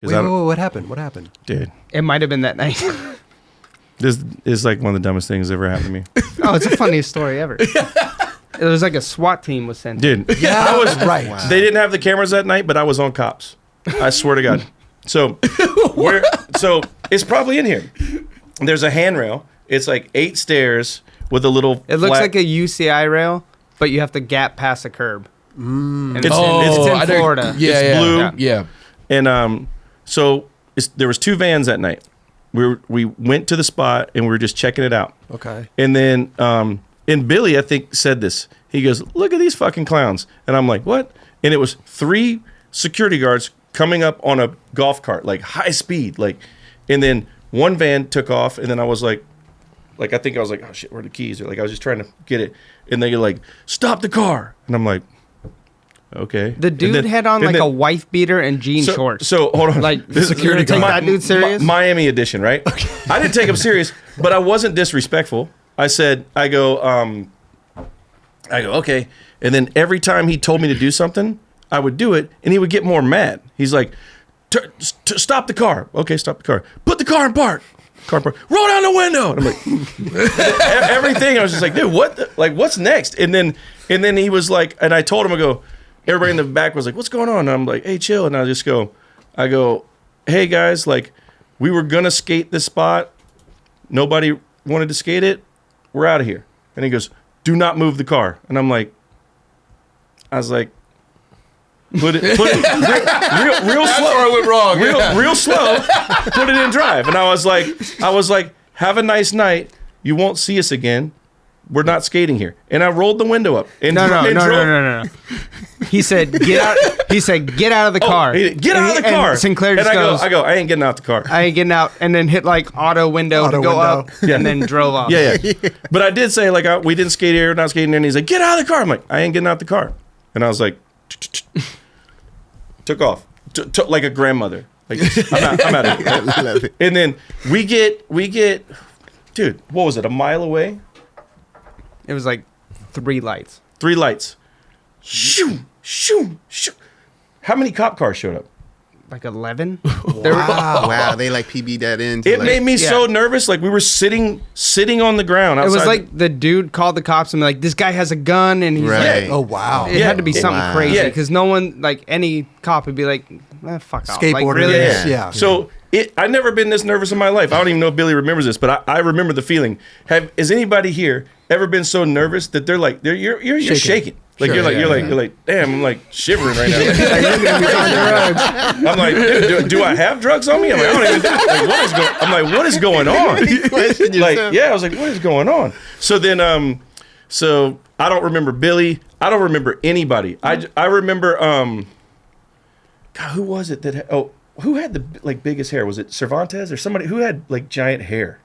Wait, what happened? What happened? Dude, It might have been that night. this is like one of the dumbest things that ever happened to me. Oh, it's the funniest story ever. It was like a SWAT team was sent. Dude, Yeah, I was right. Wow. They didn't have the cameras that night, but I was on cops. I swear to God. So it's probably in here. There's a handrail. It's like 8 stairs with a little. It looks flat- like a UCI rail, but you have to gap past a curb. And it's I in did- Florida. It's blue. Yeah. And so there was 2 vans that night. We went to the spot and we were just checking it out. Okay. And then and Billy, I think, said this. He goes, "Look at these fucking clowns." And I'm like, "What?" And it was 3 security guards coming up on a golf cart, like high speed, like. And then one van took off, and then I was like I think I was like, "Oh shit, where are the keys?" Or like I was just trying to get it, and they like, "Stop the car!" And I'm like, "Okay." The dude had on like a wife beater and jean shorts. So hold on, Like, This is- security guard. Take that dude serious? Miami edition, right? Okay. I didn't take him serious, but I wasn't disrespectful. I go, okay. And then every time he told me to do something, I would do it, and he would get more mad. He's like, "Stop the car." Okay, stop the car. Put the car in park. Car park. Roll down the window. And I'm like, everything. I was just like, dude, what's next? And then he was like, and I told him, I go, everybody in the back was like, "What's going on?" And I'm like, "Hey, chill." And I go, "Hey guys, like, we were gonna skate this spot. Nobody wanted to skate it. We're out of here." And he goes, "Do not move the car." And I was like, put it real slow. That's where I went wrong. Real slow. Put it in drive. And I was like, "Have a nice night. You won't see us again. We're not skating here." And I rolled the window up. And No. He said, "Get out." He said, "Get out of the car." Get out of the car. And Sinclair just and goes, I go, "I ain't getting out the car." "I ain't getting out," and then hit like auto window to go window. up, and then drove off. Yeah. But I did say, like, we didn't skate here, not skating there. And he's like, "Get out of the car." I'm like, "I ain't getting out the car." And I was like, took off. Like a grandmother. Like, I'm out of here. I love it. And then we get, dude, what was it, a mile away? It was like 3 lights. 3 lights. Shoo, shoo, shoo. How many cop cars showed up? Like 11. Wow, they like PB that in. It made me so nervous. Like, we were sitting on the ground outside. It was like the dude called the cops and like, "This guy has a gun," and he's Right. like, Oh, wow. it had to be something Wow. crazy Yeah. because no one, like any cop, would be like, "Fuck off." Like, Skateboarders. really? Yeah. So I've never been this nervous in my life. I don't even know if Billy remembers this, but I remember the feeling. Has anybody here ever been so nervous that you're shaking? Like, Sure, you're like, damn, I'm like shivering right now. I'm like, dude, do I have drugs on me? I'm like, I don't even. Like, what is going on? Question Like, yourself. yeah, I was like, what is going on? So then, so I don't remember Billy. I don't remember anybody. I remember, God, who was it that? Who had the like biggest hair? Was it Cervantes or somebody who had like giant hair?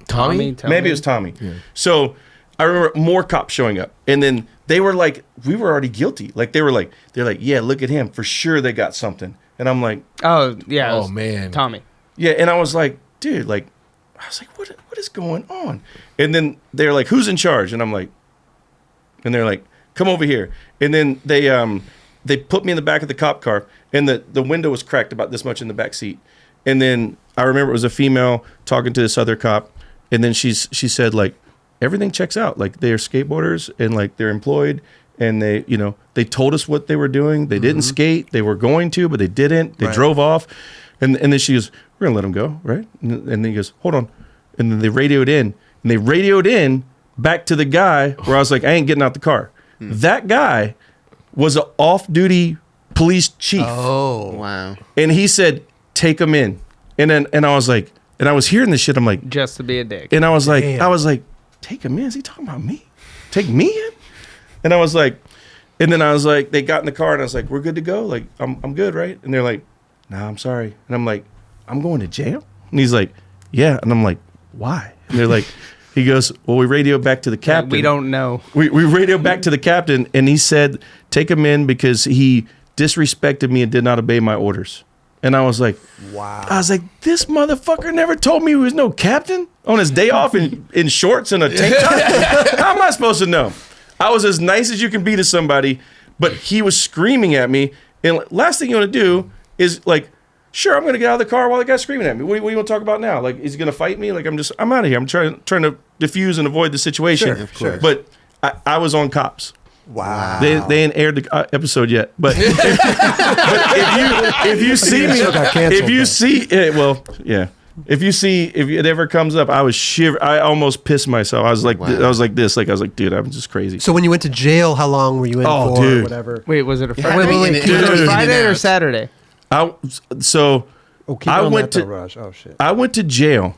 Tommy? Maybe it was Tommy. Yeah. So I remember more cops showing up, and then they were like, we were already guilty. Like they're like, yeah, look at him, for sure they got something. And I'm like, Oh yeah. it Oh, was man. Tommy. yeah. And I was like, dude, like, I was like, what is going on? And then they're like, who's in charge? And I'm like, and they're like, come over here. And then they put me in the back of the cop car, and the window was cracked about this much in the back seat. And then I remember it was a female talking to this other cop, and then she said, like, everything checks out. Like, they're skateboarders and like they're employed, and they told us what they were doing. They didn't skate. They were going to, but they didn't. They drove off. And then she goes, we're gonna let them go, right? And then he goes, hold on. And then they radioed in back to the guy where I was like, I ain't getting out the car. That guy was an off-duty police chief. Oh. Wow. And he said, take him in. And I was like, and I was hearing this shit. I'm like, Just to be a dick. and I was like, Damn. take him in? Is he talking about me? Take me in? And I was like, they got in the car, and I was like, we're good to go? Like, I'm good, right? And they're like, nah, I'm sorry. And I'm like, I'm going to jail? And he's like, yeah. And I'm like, why? And they're like, he goes, well, we radioed back to the captain. We don't know. We radioed back to the captain, and he said, take him in because he disrespected me and did not obey my orders. And I was like, Wow. I was like, this motherfucker never told me he was no captain on his day off in shorts and a tank top. How am I supposed to know? I was as nice as you can be to somebody, but he was screaming at me. And last thing you want to do is like sure, I'm gonna get out of the car while the guy's screaming at me. What do you want to talk about now? Like, is he gonna fight me? Like, I'm out of here. I'm trying to diffuse and avoid the situation. Sure, of course. But I was on Cops. Wow. They ain't aired the episode yet, but if you see me, Still got canceled, if you though. see it, well, yeah. If it ever comes up, I was shiver. I almost pissed myself. I was like, Wow. I was like this. Like I was like, dude, I'm just crazy. So when you went to jail, how long were you in Oh, for? dude. Whatever. Wait, was it a had Friday? to be Wait, in wait, and was out, it in and Friday or out. Saturday? Oh, keep I on went that, to- though, Raj. Oh shit. I went to jail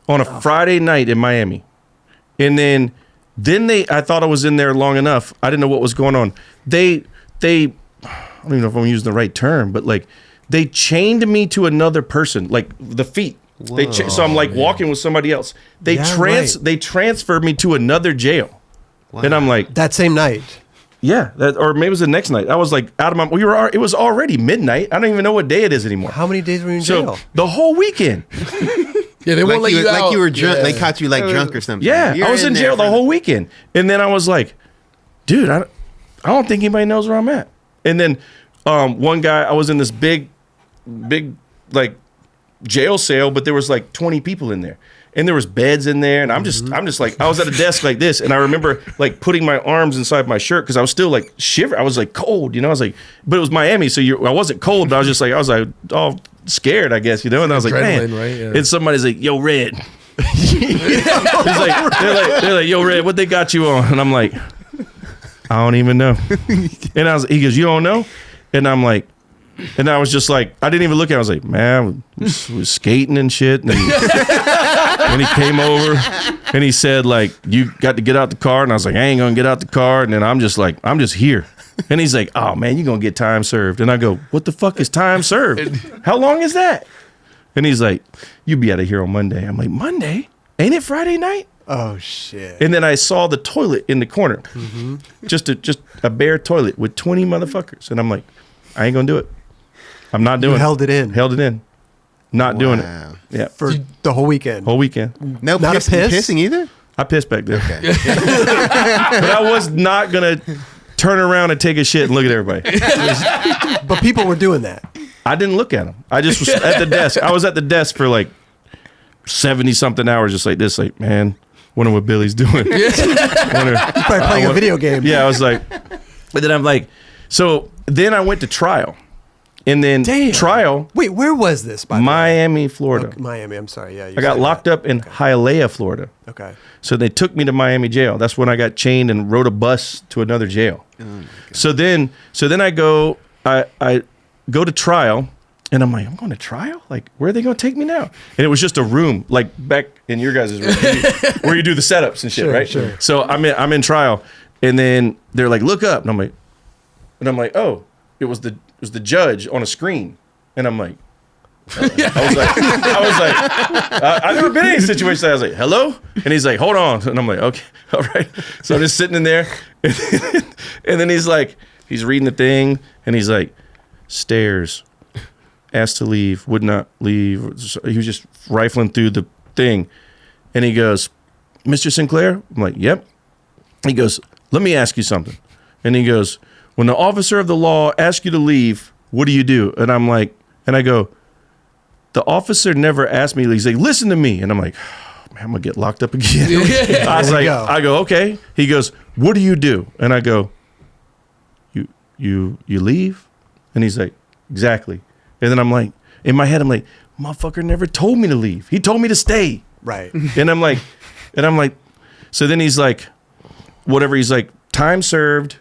on a Friday night in Miami, and then I thought I was in there long enough. I didn't know what was going on. They I don't even know if I'm using the right term, but like they chained me to another person, like the feet. So I'm like walking with somebody else. They Yeah, right. they transferred me to another jail, and I'm like, That same night. yeah, or maybe it was the next night. I was like out of my. It was already midnight. I don't even know what day it is anymore. How many days were you in So jail? the whole weekend. Yeah, they won't let you out. like you were drunk. Yeah. They caught you like drunk or something. Yeah, You're I was in there jail the for whole weekend, and then I was like, dude, I don't think anybody knows where I'm at. And then one guy, I was in this big like jail cell, but there was like 20 people in there, and there was beds in there, and I'm just like, I was at a desk like this, and I remember like putting my arms inside my shirt because I was still like shivering. I was like cold, I was like, but it was Miami, so I wasn't cold, but I was like all scared, I guess, and I was like, man, Adrenaline, right? Yeah. and somebody's like, yo, Red. He's like, they're like, yo, Red, what they got you on? And I'm like, I don't even know. And he goes, you don't know? And I'm like, and I was just like, I didn't even look at it. I was like, man, we was skating and shit. And he came over and he said, like, you got to get out the car. And I was like, I ain't going to get out the car. And then I'm just like, I'm just here. And he's like, oh, man, you're going to get time served. And I go, what the fuck is time served? How long is that? And he's like, you be out of here on Monday. I'm like, Monday? Ain't it Friday night? Oh shit. And then I saw the toilet in the corner, just a bare toilet with 20 motherfuckers. And I'm like, I ain't gonna do it. I'm not doing You it. held it in. Held it in. Not doing it. Wow. Yeah. For the whole weekend. Whole weekend. No Not a piss? pissing either. I pissed back there. Okay. But I was not gonna turn around and take a shit and look at everybody. But people were doing that. I didn't look at them. I just was at the desk. I was at the desk for like 70 something hours, just like this, like, man, wonder what Billy's doing. Wonder- Probably playing a video game. Yeah, I was like, but then I'm like, so then I went to trial. And then Damn. trial, Wait, where was this? By the way? Miami, Florida. Okay, Miami. I'm sorry. Yeah. You I got said locked up in Hialeah, Florida. that. Okay. So they took me to Miami jail. That's when I got chained and rode a bus to another jail. So then I go to trial, and I'm like, I'm going to trial? Like, where are they going to take me now? And it was just a room, like back in your guys' room, where you do the setups and shit, Sure, right? sure. So I'm in trial, and then they're like, look up, and I'm like, oh, it was the judge on a screen, and I'm like. I've never been in any situation. I was like, hello? And he's like, hold on. And I'm like, okay, all right. So I'm just sitting in there. And then he's like, he's reading the thing. And he's like, stairs, asked to leave, would not leave. He was just rifling through the thing. And he goes, Mr. Sinclair? I'm like, yep. He goes, let me ask you something. And he goes, when the officer of the law asks you to leave, what do you do? And I'm like, and I go, the officer never asked me. He's like, listen to me. And I'm like, oh, man, I'm going to get locked up again. I was like, go. I go, okay. He goes, what do you do? And I go, you leave? And he's like, exactly. And then I'm like, in my head, I'm like, motherfucker never told me to leave. He told me to stay. Right. And I'm like, so then he's like, whatever. He's like, time served.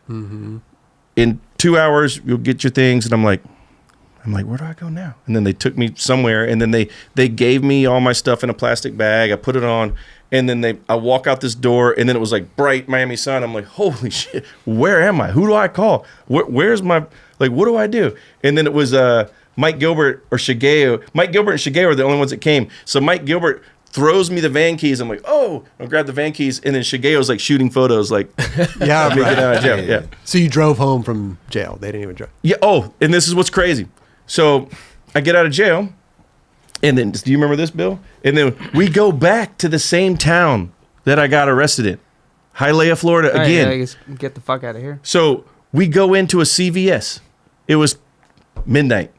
In 2 hours, you'll get your things. And I'm like, where do I go now? And then they took me somewhere, and then they gave me all my stuff in a plastic bag. I put it on, and then I walk out this door, and then it was like bright Miami sun. I'm like, holy shit, where am I? Who do I call? Where's my, like, what do I do? And then it was Mike Gilbert or Shigeo. Mike Gilbert and Shigeo are the only ones that came. So Mike Gilbert throws me the van keys. I'm like, oh, I'll grab the van keys. And then Shigeo's like shooting photos, like, Yeah. me get out of jail. right. Yeah. So you drove home from jail. They didn't even drive. Yeah. Oh, and this is what's crazy. So I get out of jail, and then, do you remember this, Bill? And then we go back to the same town that I got arrested in, Hialeah, Florida, All right, again. I guess get the fuck out of here. So we go into a CVS. It was midnight,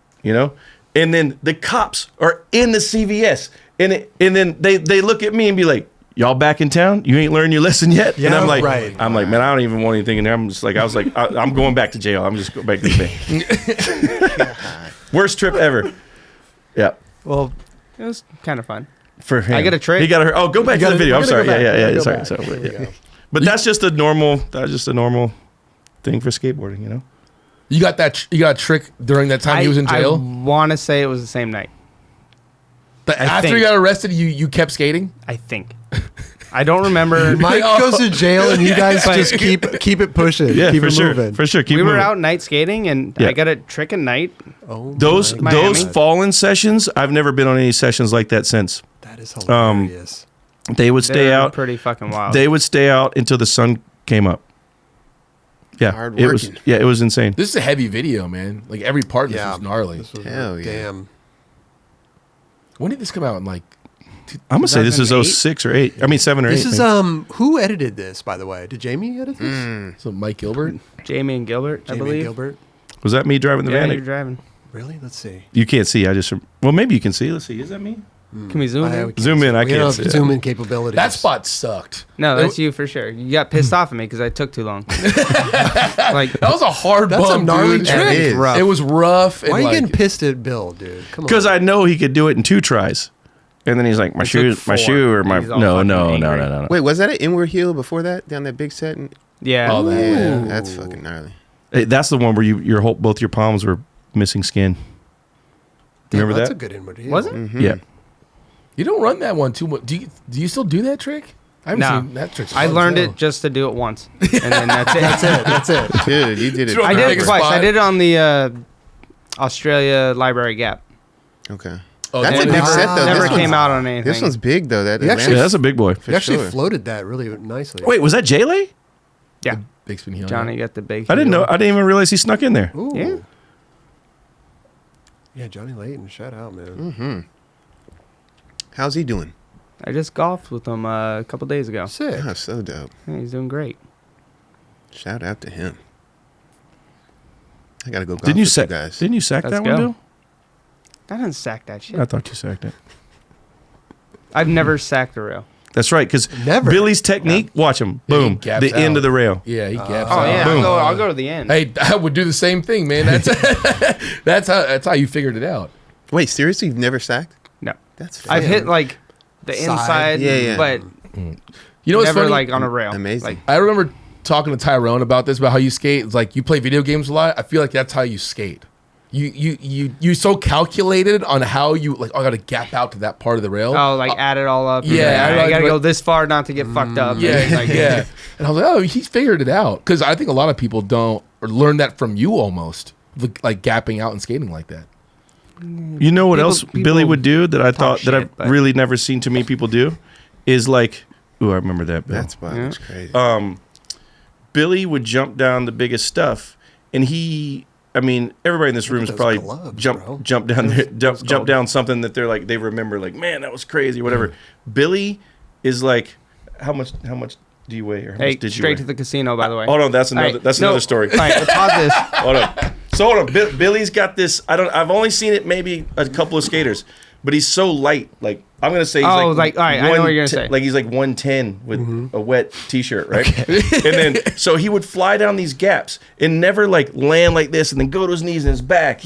and then the cops are in the CVS, and then they look at me and be like, "Y'all back in town? You ain't learned your lesson yet?" Yeah, and I'm like, right. man, I don't even want anything in there. I'm just like, I'm going back to jail. I'm just going back to the bank. Worst trip ever. Yeah. Well, It was kind of fun. For him. I get a trick. He got her. Oh, go back to the video. I'm sorry. Yeah. Go Sorry. back. Sorry. There we Yeah. go. But that's just a normal thing for skateboarding, you know? You got that? You got a trick during that time he was in jail? I want to say it was the same night. After think. you got arrested, you kept skating? I think. I don't remember. Mike goes to jail, and you guys just keep it pushing. Yeah, keep for it sure. moving. For sure. Keep We were moving. out night skating, and Yeah. I got a trick at night. Oh, Those my Miami. God. fallen sessions, I've never been on any sessions like that since. That is hilarious. They would stay They're out. pretty fucking wild. They would stay out until the sun came up. Yeah. Hard It was working. it was insane. This is a heavy video, man. Like every part of this Yeah. was gnarly. This was Hell yeah. damn. When did this come out? In like, I'm gonna say this is 2008? 06 or 8. I mean 7 or 8. This is who edited this, by the way? Did Jamie edit this? so Mike Gilbert? Jamie and Gilbert, I Jamie believe. Gilbert. Was that me driving the Yeah, van? you're driving. Really? Let's see. You can't see. Well, maybe you can see. Let's see. Is that me? Can we zoom I in? can't Zoom see. in, I We can't don't see have it. zoom in capabilities. That spot sucked. No, that's you for sure. You got pissed off at me because I took too long. Like, That was a hard That's a bump, gnarly dude. trick. That is. rough. It was rough. Why and are you like, getting pissed at Bill, dude? Come on. Because I know he could do it in 2 tries. And then he's like, my It took shoe, my 4. shoe, or my He's all no. fucking angry. Wait, was that an inward heel before that? Down that big set? yeah. Oh, that- Yeah, that's fucking gnarly. Hey, that's the one where both your palms were missing skin. Damn, Remember that's that? a good inward heel. Was it? Yeah. You don't run that one too much. Do you still do that trick? I haven't No. seen that trick. I learned it just to do it once. And then that's it. That's it. Dude, you did it. Throw I the did it biggest twice. spot. I did it on the Australia Library Gap. Okay. Oh, That's that a big never, set, though. Never This came one's- out on anything. This one's big, though. That You actually- Yeah, Atlantis, that's a big boy. for You actually sure. floated that really nicely. Wait, was that J-Lay? Yeah. Big spin heel. Johnny got the big. I didn't know. heel. I didn't even realize he snuck in there. Ooh. Yeah. Yeah, Johnny Layton, shout out, man. Mm-hmm. How's he doing? I just golfed with him a couple days ago. Sick. Oh, so dope. Yeah, he's doing great. Shout out to him. I gotta go golf Didn't you with sack? guys. Didn't you sack Let's that one, go. Bill? I didn't sack that shit. I thought you sacked it. I've never sacked a rail. That's right, because Never. Billy's technique. Watch him. Yeah, he Boom. gaps The end out. of the rail. Yeah, he gaps Oh out. yeah, Boom. I'll go to the end. Hey, I would do the same thing, man. That's how you figured it out. Wait, seriously? You've never sacked? No, That's I've fun. hit like the Side. inside, Yeah. but You know what's never funny? like on a rail. Amazing. Like, I remember talking to Tyrone about this, about how you skate. It's like you play video games a lot. I feel like that's how you skate. You so calculated on how you like. Oh, I got to gap out to that part of the rail. oh, like add it all up. Yeah, I like- gotta go this far not to get fucked up. yeah, And, like, yeah. And I was like, oh, he's figured it out. Because I think a lot of people don't or learn that from you almost, like gapping out and skating like that. You know what People- else people Billy would do that I talk thought that shit, I've but- really never seen too many people do is like, ooh, I remember that, Bill. That's why it's crazy. Billy would jump down the biggest stuff, and everybody in this room is those probably gloves, bro. jump down there, jump down something that they're like they remember, like, man, that was crazy, whatever. Billy is like, how much do you weigh, or how Hey, much did you straight weigh? to the casino, by the way. Hold on, that's All another right, that's no, another story. All right, we'll pause this. Hold on. So hold on. Billy's got this. I've only seen it maybe a couple of skaters, but he's so light. Like I'm gonna say, he's Oh, like, all right, I know what you're gonna 110 say. Like he's like 110 with a wet T-shirt, right? And then so he would fly down these gaps and never like land like this, and then go to his knees and his back.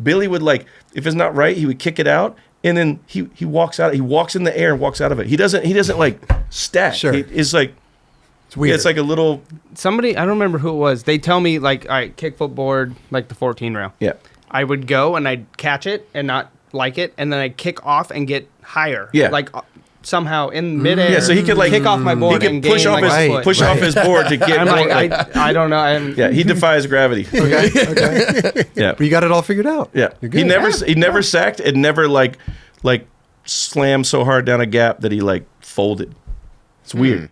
Billy would like, if it's not right, he would kick it out, and then he walks out. He walks in the air and walks out of it. He doesn't like stack. Sure. It's like It's weird. it's like a little Somebody, I don't remember who it was. They tell me like, all right, kickflip board, like the 14 rail. yeah. I would go and I'd catch it and not like it, and then I'd kick off and get higher. Yeah. Like somehow in midair. Yeah, so he could like kick off my board He and could push gain off like his a foot. off his board to get I'm more, like, like I don't know. yeah, he defies gravity. okay. Yeah. But you got it all figured out. Yeah, You're he good. never sacked and never like slammed so hard down a gap that he like folded. It's weird.